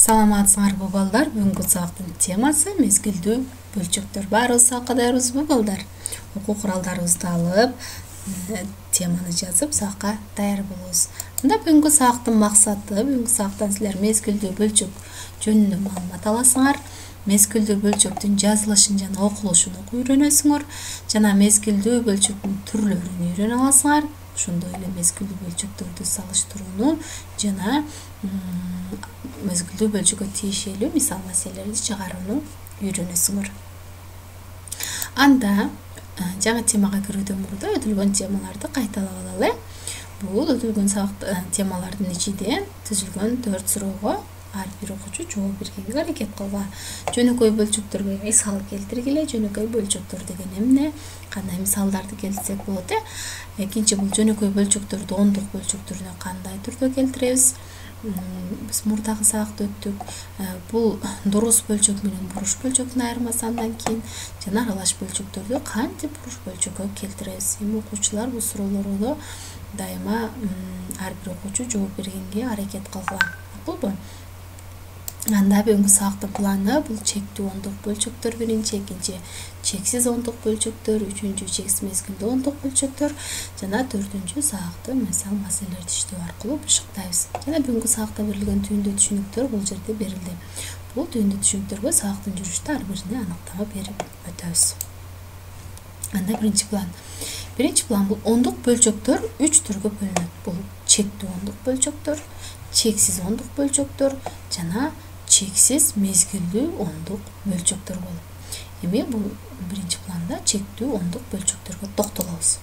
Саламатсыңарбы балдар? Бүгүнкү сабактын темасы мезгилдүү бөлчөктөр. Баарыбыз сабакка балдар? Окуу куралдарыбызды алып, теманы жазып, сабакка даяр болобуз. Мында бүгүнкү сабактын максаты, бүгүнкү сабактан силер мезгилдүү бөлчөк жөнүндө маалымат аласыңар. Мезгилдүү бөлчөктүн жазылышын жана окулушун үйрөнөсүңөр. Жана мезгилдүү бөлчөктүн түрлөрүн үйрөнө аласыңар. Ошондой эле мезгилдүү бөлчөктөрдү салыштырууну жана мезгилдүү бөлчөккө тиешелүү мисал маселелерди чыгарууну үйрөнөсүңөр. Анда жаңы темага кирүүдөн мурда өтүлгөн темаларды кайталап алалы. Бул өтүлгөн сабак темалардын ичинен түзүлгөн 4 суроого ар бир окуучу жооп бергенге аракет кылгыла. Жөнөкөй бөлчөктөргө мисал келтиргиле. Жөнөкөй бөлчөктөр деген эмне? Кандай мисалдарды келтирсек болот? Экинчи бул жөнөкөй бөлчөктөрдү ондук бөлчөктөрүнө кандай түрдө келтиребиз? Биз мурдагы сабакта өттүк. Бул дурус бөлчөк менен буруш бөлчөктүн айырмасы андан кийин жана аралаш бөлчөктөрдү кантип буруш бөлчөккө келтиребиз? Эми окуучулар бул суроолорго дайыма ар бир окуучу жооп бергенге аракет кылгыла. Макулбу? Анда бүгүнкү сабактын планы бул чектүү ондук бөлчөктөр биринчи, экинчи чексиз ондук бөлчөктөр, үчүнчү чексиз мезгилдүү ондук бөлчөктөр жана төртүнчү сабакты мисал маселелерди иштөө аркылуу бышыктайбыз. Жана бүгүнкү сабакта берилген түйүндүү түшүнүктөр бул жерде берилди. Бул түйүндүү түшүнүктөргө сабактын жүрүшүндө ар бирине аныктама берип өтөбүз. Анда биринчи план. Биринчи план бул ондук бөлчөктөр 3 түргө бөлүнөт. Бул чектүү ондук бөлчөктөр, чексиз ондук бөлчөктөр жана чексиз мезгилдүү ондук бөлчөктөр болот. Эми бул биринчи планда чектүү ондук бөлчөктөргө токтолобуз.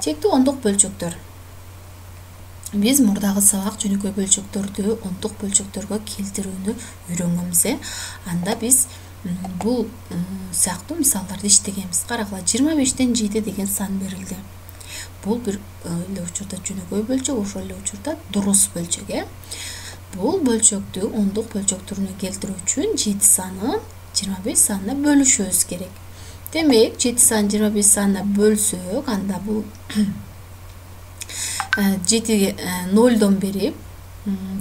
Чектүү ондук бөлчөктөр. Биз мурдагы сабак жөнөкөй бөлчөктөрдү ондук бөлчөктөргө келтирүүнү үйрөнгөнбүз. Анда биз бул сыяктуу мисалдарды иштегенбиз. Карагыла, 25тен 7 деген сан берилди. Бул бир эле учурда жөнөкөй бөлчөк, ошол эле учурда дурус бөлчөк. Бул бөлчөктү ондук бөлчөктөрүнө келтирүү үчүн 7 санын 25 санына бөлүшөбүз керек. Демек, 7 санын 25 санына бөлсөк, анда бул 7 0дон берип,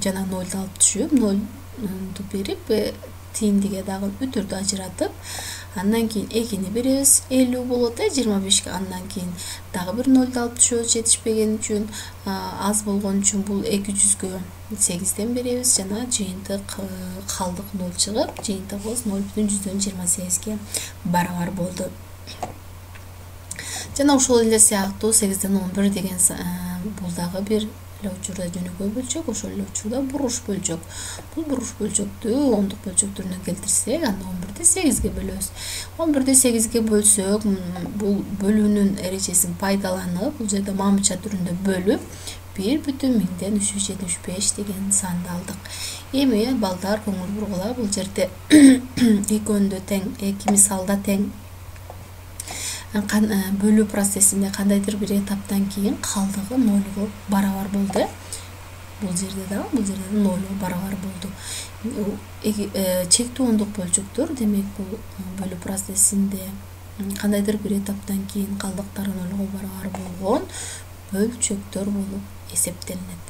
жана 0ду алып түшүп, 0ду берип, тииндиге дагы үтүрдү ажыратып, андан кийин 2-ни беребиз, 50 болот. 25ке андан кийин дагы бир 0ду алып түшөбүз, жетишпеген үчүн, аз болгон үчүн бул 200гө 8ден беребиз, жана жыйынтык калдык 0 чыгып, жыйынтыгыбыз 0,128ге барабар болду. Жана ошол эле сыяктуу 8ден 11 деген бул дагы бир эле учурда жөнөкөй бөлчөк, ошол эле учурда буруш бөлчөк. Бул буруш бөлчөктү ондук бөлчөктөрүнө келтирсек, анда 11ди 8ге бөлөбүз. 11ди 8ге бөлсөк, бул бөлүүнүн эрежесин пайдаланып, бул жерде мамыча түрүндө бөлүп, 1,1000/375 деген санды алдык. Эми балдар көңүл бургула, бул жерде экөөндө тең, эки мисалда тең. Бөлүү процессинде кандайдыр бир этаптан кийин калдыгы 0га барабар болду. Бул жерде да 0га барабар болду. Чектүү ондук бөлчөктөр, демек бул бөлүү процессинде кандайдыр бир этаптан кийин калдыктары 0га барабар болгон бөлчөктөр болуп эсептелинет.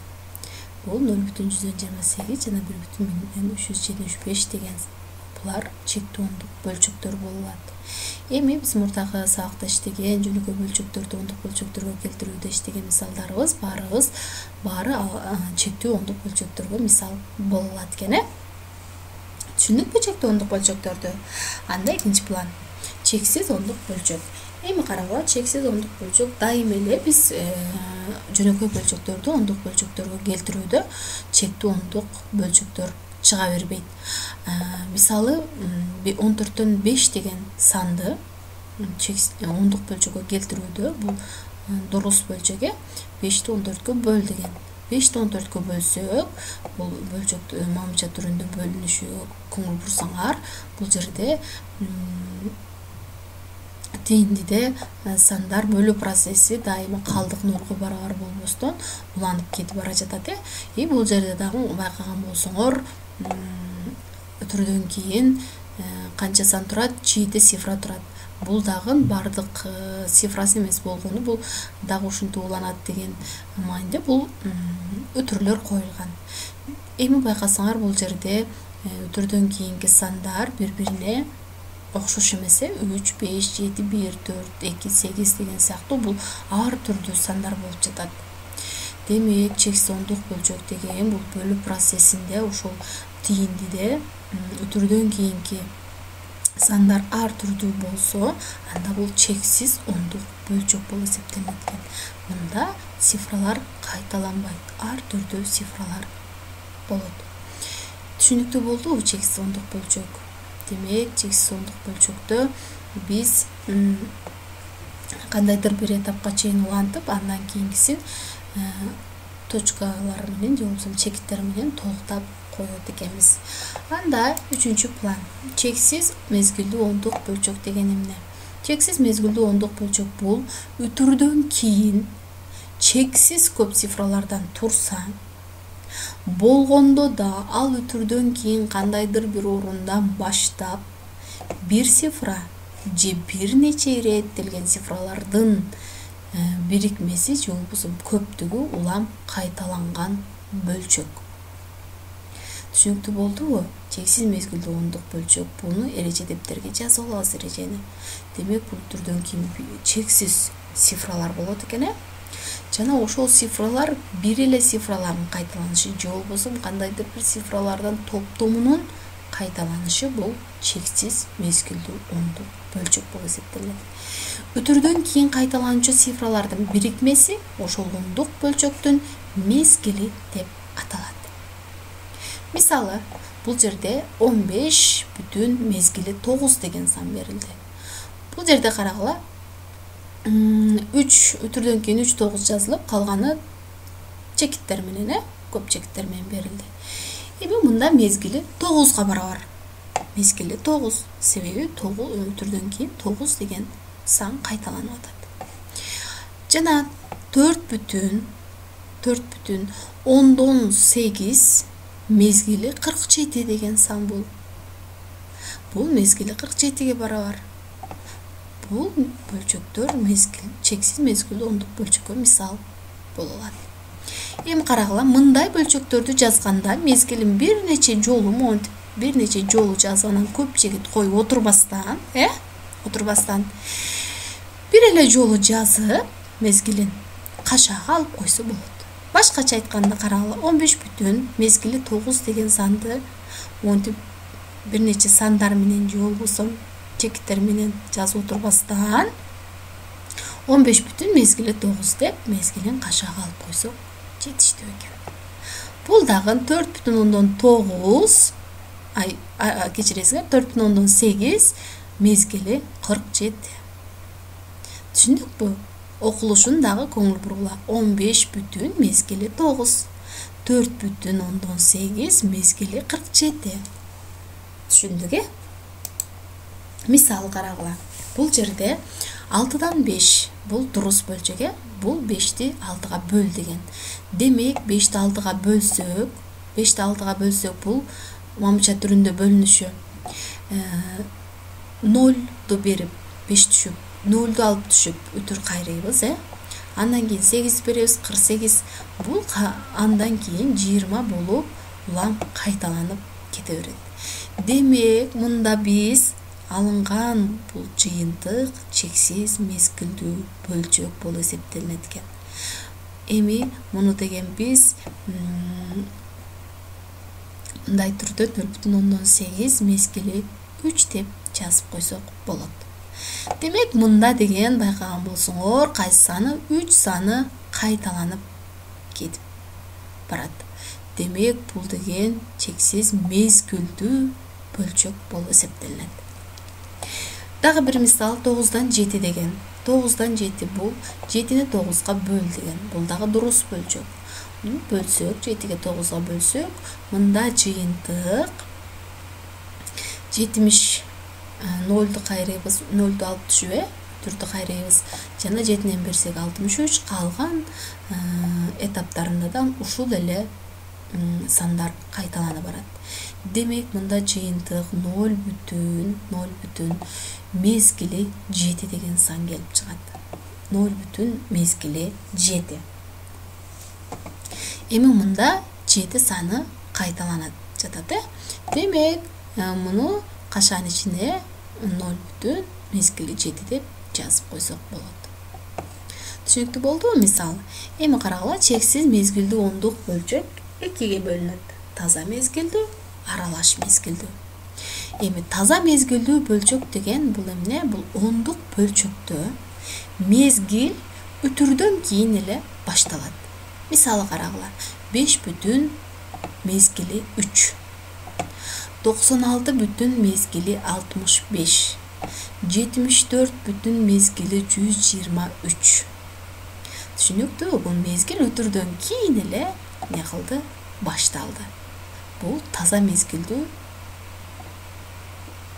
Бул 0,128 жана 1,1375 деген булар чектүү ондук бөлчөктөр болот. Эми биз мурдагы сабакта иштеген жөнөкөй бөлчөктөрдү ондук бөлчөктөргө келтирүүдө иштеген мисалдарыбыз баары чектүү ондук бөлчөктөргө мисал боло алат экен. Түшүндүкпү чектүү ондук бөлчөктөрдү? Анда экинчи план. Чексиз ондук бөлчөк. Эми карагыла, чексиз ондук бөлчөк дайыма эле биз жөнөкөй бөлчөктөрдү ондук бөлчөктөргө келтирүүдө чектүү ондук бөлчөктөр чыга бербейт. Мисалы, 14төн 5 деген санды ондук бөлчөккө келтирүүдө бул дурус бөлчөк, 5ти 14кө бөл деген. 5ти 14кө бөлсөк, бул бөлчөк мамыча түрүндө бөлүнүшү көңүл бурсаңар, бул жерде тииндиде сандар бөлүү процесси дайыма калдык 0га барабар болбостон уланып кетип бара жатат. Бул жерде дагы байкаган болсоңор, өтүрдөн кийин канча сан турат? 7 цифра турат. Бул дагы бардык цифрасы эмес болгону, бул дагы ушинтип уланат деген мааниде бул өтүрлөр коюлган. Эми байкасаңар бул жерде өтүрдөн кийинки сандар бири-бирине окшош эмесе 3, 5, 7, 1, 4, 2, 8 деген сыяктуу бул ар түрдүү сандар болуп жатат. Демек, чексиз ондук бөлчөк деген бул бөлүү процессинде ушул тийиндиде өтүрдөн кийинки сандар ар түрдүү болсо, анда бул чексиз ондук бөлчөк болуп эсептелет экен. Мында цифралар кайталанбайт, ар түрдүү цифралар болот. Түшүнүктүү болдубу чексиз ондук бөлчөк? Демек, чексиз ондук бөлчөктө биз кандайдыр бир этапка чейин улантып, андан кийинкисин точкалар менен же болбосо чекиттер менен толуктап коет экенбиз. Анда 3-чү план. Чексиз мезгилдүү ондук бөлчөк деген эмне? Чексиз мезгилдүү ондук бөлчөк бул өтүрдөн кийин чексиз көп цифралардан турса, болгондо да ал өтүрдөн кийин кандайдыр бир орундан баштап бир цифра же бир нече иреттелген цифралардын бирикмеси же болбосо көптүгү улам кайталанган бөлчөк. Түшүнүктүү болдубу? Чексиз мезгилдүү ондук бөлчөк. Буну эреже дептерге жазып алабыз эрежени. Демек, бул түрдөн кийин чексиз цифралар болот экен. Жана ошол цифралар бир эле цифралардын кайталанышы же болбосо кандайдыр бир цифралардын топтомунун кайталанышы бул чексиз мезгилдүү ондук бөлчөк болуп эсептелет. Өтүрдөн кийин кайталанчу цифралардын бирикмеси ошол ондук бөлчөктүн мезгили деп аталат. Мисалы, бул жерде 15 бүтүн мезгили 9 деген сан берилди. Бул жерде карагыла, 3 өтүрдөн кийин 3, 9 жазылып, калганы чекиттер менен, көп чекиттер менен берилди. Эми мында мезгили 9га барабар. Мезгили 9, себеби өтүрдөн кийин 9 деген сан кайталанып атат. Жана 4 бүтүн 8 мезгили 47 деген сан бул. Бул мезгили 47ге барабар. Бул бөлчөктөр чексиз мезгилдүү ондук бөлчөккө мисал боло алат. Эми карагыла, мындай бөлчөктөрдү жазганда мезгилин бир нече жолу жазгандан көп чекит коюп отурбастан, бир эле жолу жазып, мезгилин кашаага алып койсо болот. Башкача айтканда карагыла, 15 бүтүн мезгили 9 деген санды бир нече сандар менен же болбосо чекиттер менен жазып отурбастан 15 бүтүн мезгили 9 деп мезгилин кашаага алып койсок жетиштүү экен. Бул дагы 4,9 4,8 мезгили 47. Түшүндүкпү? Окулушун дагы көңүл бурула. 15 бүтүн мезгили 9, 4,8 мезгили 47. Түшүндүк, Мисал карагыла. Бул жерде 6дан 5 бул дурус бөлчөк, бул 5ти 6га бөл деген. Демек, 5ти 6га бөлсөк, бул мамча түрүндө бөлүнүшү. 0ду берип 5 түшүп, 0ду алып түшүп өтүр кайрыйбыз, Андан кийин 8 беребиз, 48. Бул андан кийин 20 болуп улам кайталанып кете берет. Демек, мында биз алынган бул жыйынтык чексиз мезгилдүү бөлчөк болуп эсептелет экен. Эми муну деген биз мындай түрдө 4,8 мезгили 3 деп жазып койсок болот. Демек, мында деген байкаган болсоңор, кайсы саны 3 саны кайталанып кетип барат. Демек, бул деген чексиз мезгилдүү бөлчөк болуп эсептелет. Дагы бир мисал, 9дан 7 деген. 9дан 7 бул 7-ни 9га бөл деген. Бул дагы дурус бөлчөк. Бөлсөк, 7ге 9га бөлсөк, мында жыйынтык 70 0ду кайрыйбыз, 0ду алып түшүп, түрдү кайрыйбыз. Жана 7ден берсек 63, калган этаптарында да ушул эле сандар кайталанып барат. Демек, мында жыйынтык 0 бүтүн мезгили 7 деген сан келип чыгат. 0 бүтүн мезгили 7. Эми мында 7 саны кайталанат жатат. Демек, муну кашанын ичине 0 бүтүн мезгили 7 деп жазып койсок болот. Түшүнүктүү болдубу? Мисалы, эми карагыла, чексиз мезгилдүү ондук бөлчөк экиге бөлүнөт. Таза мезгилдүү, аралаш мезгилдүү. Эми таза мезгилдүү бөлчөк деген бул эмне? Бул ондук бөлчөктө мезгил үтүрдөн кийин эле башталат. Мисалы карагыла, 5 бүтүн мезгили 3, 96 бүтүн мезгили 65, 74 бүтүн мезгили 123. Түшүнүктүү? Бул мезгил өтүрдөн кийин эле не кылды? Башталды. Бул таза мезгилдүү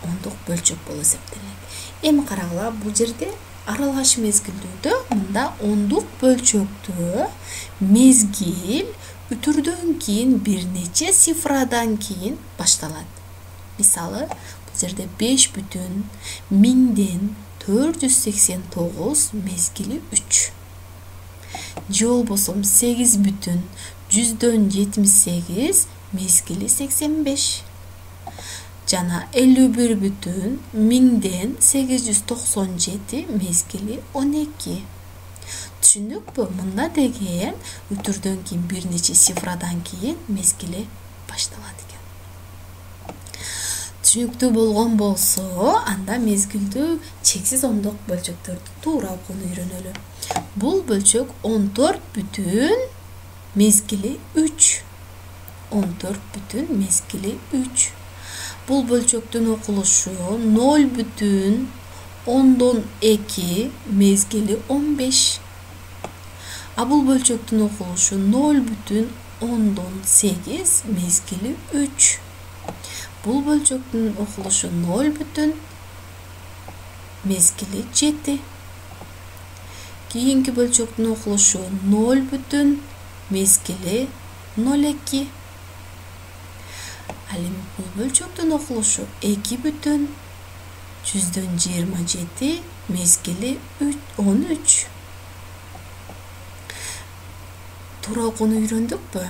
ондук бөлчөк болуп эсептелет. Эми карагыла, бул жерде аралаш мезгилдүүдө мында ондук бөлчөктө мезгил үтүрдөн кийин бир нече цифрадан кийин башталат. Мисалы, бул жерде 5 бүтүн 1000ден 489 мезгили 3. Же болбосо 8 бүтүн 100дөн 78 мезгили 85. Жана 51 бүтүн 1000ден 897 мезгили 12. Түшүндүкпү? Мында деген үтүрдөн кийин бир нече цифрадан кийин мезгили башталат экен. Түшүнүктүү болгон болсо, анда мезгилдүү чексиз ондук бөлчөктөрдү туура окууну үйрөнөлү. Бул бөлчөк 14 бүтүн мезгили 3. 14 бүтүн мезгили 3. Бул бөлчөктүн окулушу 0 бүтүн 10-2 мезгили 15. А бул бөлчөктүн окулушу 0 бүтүн 10-8 мезгили 3. Бул бөлчөктүн окулушу 0 бүтүн мезгили 7. Кийинки бөлчөктүн окулушу 0 бүтүн мезгили 02. Ал эми бул бөлчөктүн окулушу 2 бүтүн 127 мезгили 13. Туура окууну үйрөндүкпү?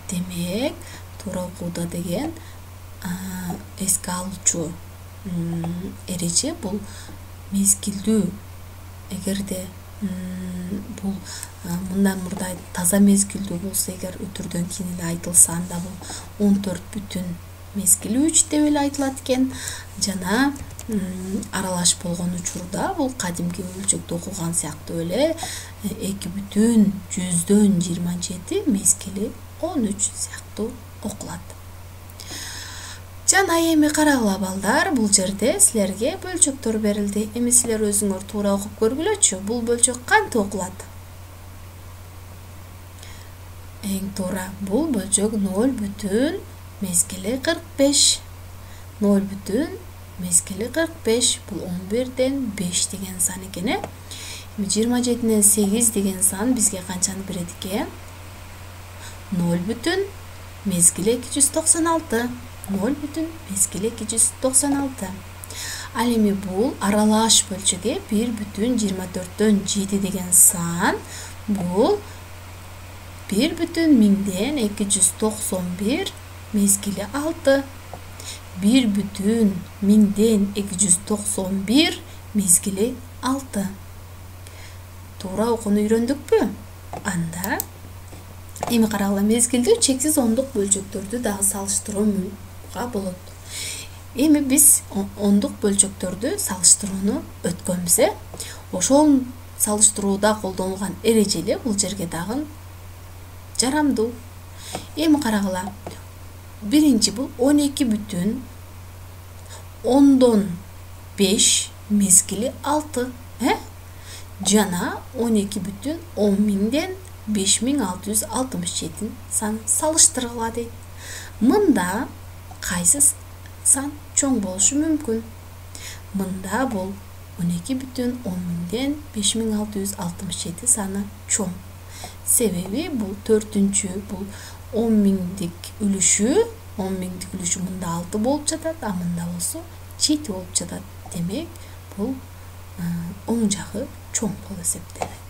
Демек, туура окууда деген эске алуучу эреже бул мезгилдүү. Эгерде бул мындан мурда таза мезгилдүү болсо, эгер өтүрдөн кийин эле айтылса, анда бул 14 бүтүн мезгили 3 деп эле айтылат экен. Жана аралаш болгон учурда бул кадимки бөлчөктү окуган сыяктуу эле 2 бүтүн 100дөн 27 мезгили 13 сыяктуу окулат. Жана эми карагыла балдар, бул жерде силерге бөлчөктөр берилди. Эми силер өзүңөр туура окуп көргүлөчү. Бул бөлчөк кантип окулат? Эң туура, бул бөлчөк 0 бүтүн мезгили 45. 0 бүтүн мезгили 45. Бул 11ден 5 деген сан экен. Эми 27ден 8 деген сан бизге канчаны берет экен? 0 бүтүн мезгили 296. 0 бүтүн мезгили 296. Ал эми бул аралаш бөлчөк 1 бүтүн 24дөн 7 деген сан бул 1 бүтүн 1000ден 291 мезгили 6. 1 бүтүн 1000ден 291 мезгили 6. Туура окууну үйрөндүкпү? Анда эми карагыла, мезгилдүү чексиз ондук бөлчөктөрдү дагы салыштырууга болот. Эми биз ондук бөлчөктөрдү салыштырууну өткөнбүз. Ошол салыштырууда колдонулган эрежелер бул жерге дагы жарамдуу. Эми карагыла, биринчи бул 12 бүтүн 10-5 мезгили 6. Жана 12 бүтүн 10.000ден 5667 сан салыштыргыла дейт. Мында кайсы сан чоң болушу мүмкүн? Мында бул 12 бүтүн 10.000ден 5667 саны чоң. Себеби бул 4-чү, бул 10.000дик үлүшү, 10.000дик үлүшү мында 6 болуп жатат, а мында болсо 7 болуп жатат. Демек, бул оң жагы чоң болуп эсептелет.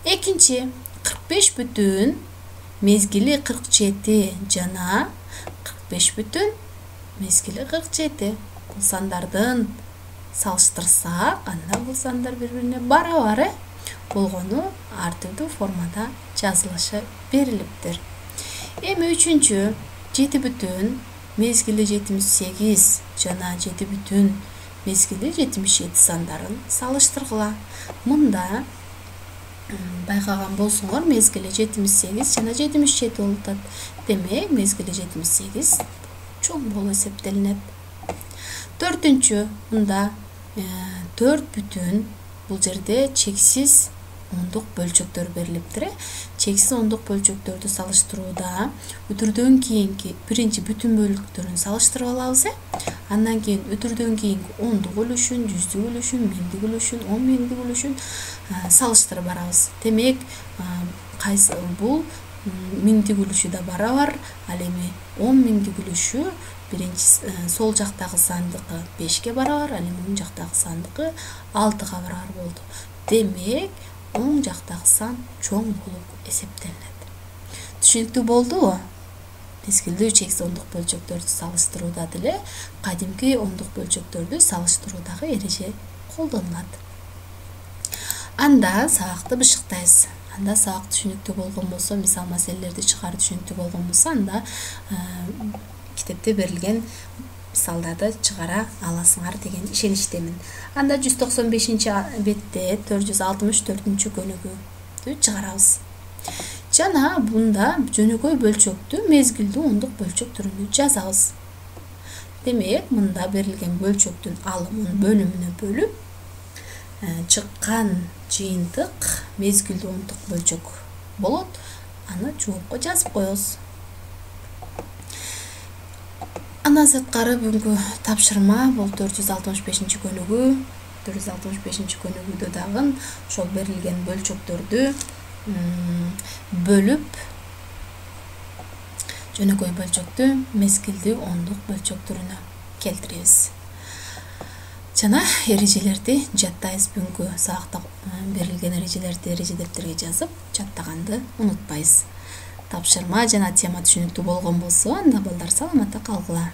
Экинчи, 45 бүтүн мезгили 47 жана 45 бүтүн, мезгили 47. Бул сандардын салыштырсак, анда бул сандар бири-бирине барабар болгону ар түрдүү формада жазылышы берилиптир. Эми 3-чү 7 бүтүн, мезгили 78 жана 7 бүтүн, мезгили 77 сандарын салыштыргыла. Мында байкаган болсоңор, мезгили 78 жана 77 болуп атат. Демек, мезгили 78 чоң болуп эсептелинет. 4-чү, мында 4 бүтүн, бул жерде чексиз ондук бөлчөктөр берилиптир. Чексиз ондук бөлчөктөрдү салыштырууда өтүрдөн кийинки биринчи бүтүн бөлүктөрүн салыштырып алабыз. Андан кийин өтүрдөн кийинки ондук үлүшүн, жүздүк үлүшүн, миңдик үлүшүн, 10 миңдик үлүшүн салыштырып барабыз. Демек, кайсы бул миңдик үлүшү да барабар, ал эми 10 миңдик үлүшү биринчи сол жактагы сандыкы 5ке барабар, ал эми оң жактагы сандыкы 6га барабар болду. Демек, оң жактагы сан чоң болуп эсептелинет. Түшүнүктүү болдубу? Мезгилдүү чексиз ондук бөлчөктөрдү салыштырууда деле кадимки ондук бөлчөктөрдү салыштыруудагы эреже колдонулат. Анда сабакты бышыктайбыз. Анда сабак түшүнүктүү болгон болсо, мисал маселелерди чыгарып түшүнүктүү болгон болсо, анда китепте берилген мисалдарды чыгара аласыңар деген ишеничтемин. Анда 195-бетте 464-көнүгүүдү чыгарабыз. Жана бунда жөнөкөй бөлчөктү мезгилдүү ондук бөлчөк түрүндө жазабыз. Демек, мында берилген бөлчөктүн алымын бөлүмүнө бөлүп, чыккан жыйынтык мезгилдүү ондук бөлчөк болот. Аны жоопко жазып коебуз. Андан сырткары бүгүнкү тапшырма бул 465-көнүгүү. 465-көнүгүүдө дагы ошол берилген бөлчөктөрдү бөлүп, жөнөкөй бөлчөктү мезгилдүү ондук бөлчөк түрүнө келтиребиз. Жана эрежелерди жаттайбыз. Бүгүнкү сабакта берилген эрежелерди эреже дептерге жазып, жаттаганды унутпайбыз. Тапшырма жана тема түшүнүктүү болгон болсо, анда балдар саламатта калгыла.